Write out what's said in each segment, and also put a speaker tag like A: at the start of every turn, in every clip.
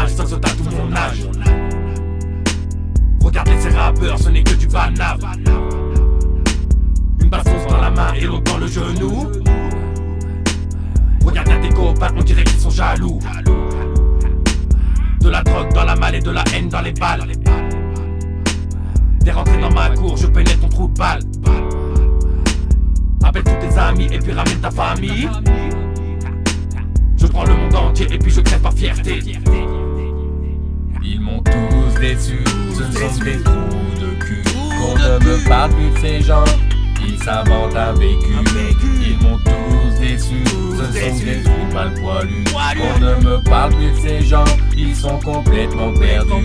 A: l'âge, ça saute à tout mon âge. Regardez ces rappeurs, ce n'est que du banal. Une baston dans la main et l'autre dans le genou. Regarde à tes copains, on dirait qu'ils sont jaloux. De la drogue dans la malle et de la haine dans les balles. T'es rentré dans ma cour, je pénètre ton trou de balle. Appelle tous tes amis et puis ramène ta famille. Je prends le monde entier et puis je crève par fierté.
B: Ils m'ont tous déçu, ce sont des trous de cul. Qu'on ne me parle plus de ces gens, ils s'inventent un vécu. Ils m'ont tous déçu, ce sont des trous mal poilus. Qu'on ne me parle plus de ces gens, ils sont complètement perdus.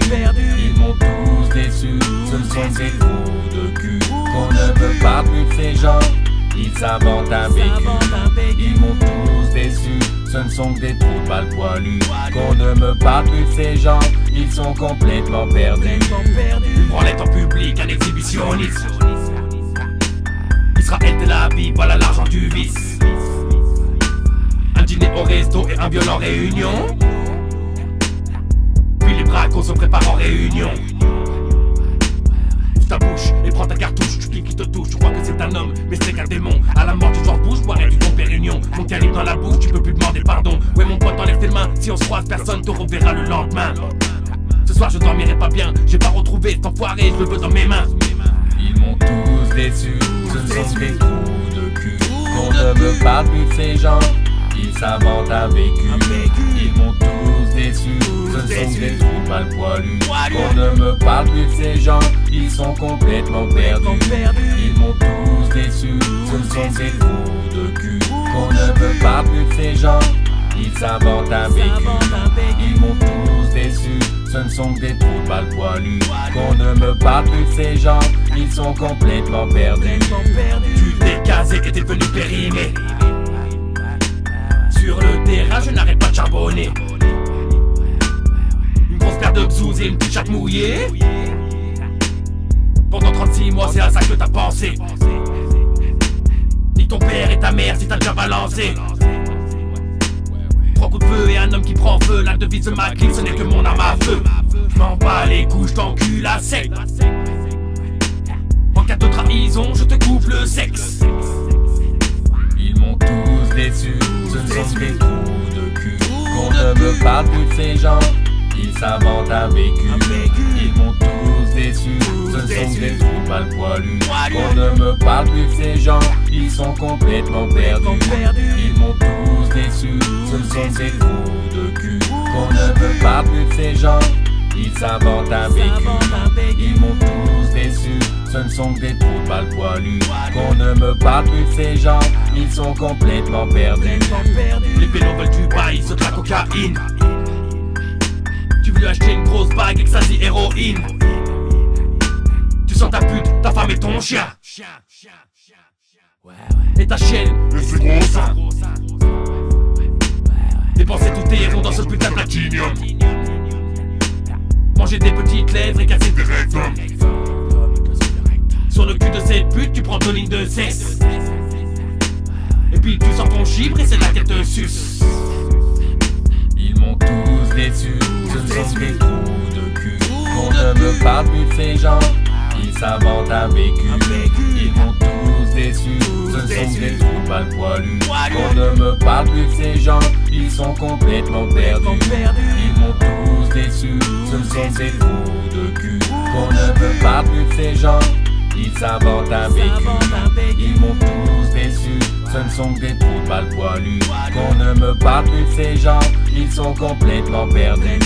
B: Ils m'ont tous déçu, ce sont des trous de cul. Qu'on ne me parle plus de ces gens, ils s'inventent un vécu. Ils m'ont tous déçu, ce ne sont que des trous mal poilus. Qu'on ne me parle plus de ces gens, ils sont complètement perdus.
A: Une branlette en public, un exhibitionniste. Israël Tel Aviv, voilà l'argent du vice. Un dîner au resto et un viol en réunion. Puis les bracos se préparent en réunion. Ouvre ta bouche et prends ta cartouche. Tu cliques, il te touche, tu crois que c'est un homme, mais c'est qu'un démon. À la mort du George Bush, boirais du ton Pérignon. Mon calibre dans la bouche, tu peux plus demander pardon. Ouais mon pote, enlève tes mains, si on se croise personne te reverra le lendemain. Ce soir je dormirai pas bien, j'ai pas retrouvé cet enfoiré, je le veux dans mes mains.
B: Ils m'ont tous déçu, ce sont des trous de cul. Qu'on ne me parle plus de ces gens, ils s'inventent un vécu. Ils m'ont tous déçu, ce sont des trous mal poilus. Qu'on ne me parle plus de ces gens, ils sont complètement perdus. Ils m'ont tous déçu, ce sont des trous de cul. Qu'on ne me parle plus de ces gens, ils s'inventent un vécu. Ils m'ont tous déçu, ce ne sont que des trous mal poilus. Qu'on ne me parle plus de ces gens, ils sont complètement perdus.
A: Tu t'es casé et t'es devenu périmé. Sur le terrain, je n'arrête pas de charbonner. Une grosse paire de bzouz et une petite chatte mouillée. Pendant 36 mois, c'est à ça que t'as pensé. Ni ton père et ta mère si t'as déjà balancé. 3 coups de feu et un homme qui prend feu. La devise de ma clique, ce n'est que mon arme à feu. Je m'en bats les couilles, je t'encule à sec. En cas de trahison, je te coupe le sexe.
B: Ils m'ont tous déçu, ce sont des trous de cul. Qu'on ne me parle plus de ces gens, ils s'inventent un vécu. Ils m'ont tous déçu, ce sont des trous mal poilus. Qu'on ne me parle plus de ces gens, ils sont complètement perdus. Ils m'ont tous déçu, ce sont des trous de cul. Qu'on ne me parle plus de ces gens, ils s'inventent un vécu. Ils m'ont tous déçu, ce ne sont que des trous mal poilus. Qu'on ne me parle plus de ces gens, ils sont complètement perdus.
A: Les pélos veulent du bail, c'est de la cocaïne. Tu veux lui acheter une grosse bague, ecstasy, héroïne. Tu sens ta pute, ta femme et ton chien. Et ta chienne,
C: Et c'est gros ça.
A: dépenser tous tes ronds dans ce putain de platinium. Manger des petites lèvres et casser des rectums. Sur le cul de cette pute, tu prends 2 lignes de sexe. Et puis tu sors ton chibre et c'est là qu'elle te suce.
B: Ils m'ont tous déçu, ce sont des trous de cul. Qu'on ne me parle plus de ces gens, ils s'inventent un vécu. Ils m'ont tous déçu, ce sont des trous mal poilus. Qu'on ne me parle plus de ces gens, ils sont complètement perdus. Ils m'ont tous déçu, ce sont des trous de cul. Qu'on ne me parle plus de ces gens, ils s'inventent un vécu. Ils m'ont tous déçu, ce ne sont que des trous mal poilus. Qu'on ne me parle plus de ces gens, ils sont complètement perdus.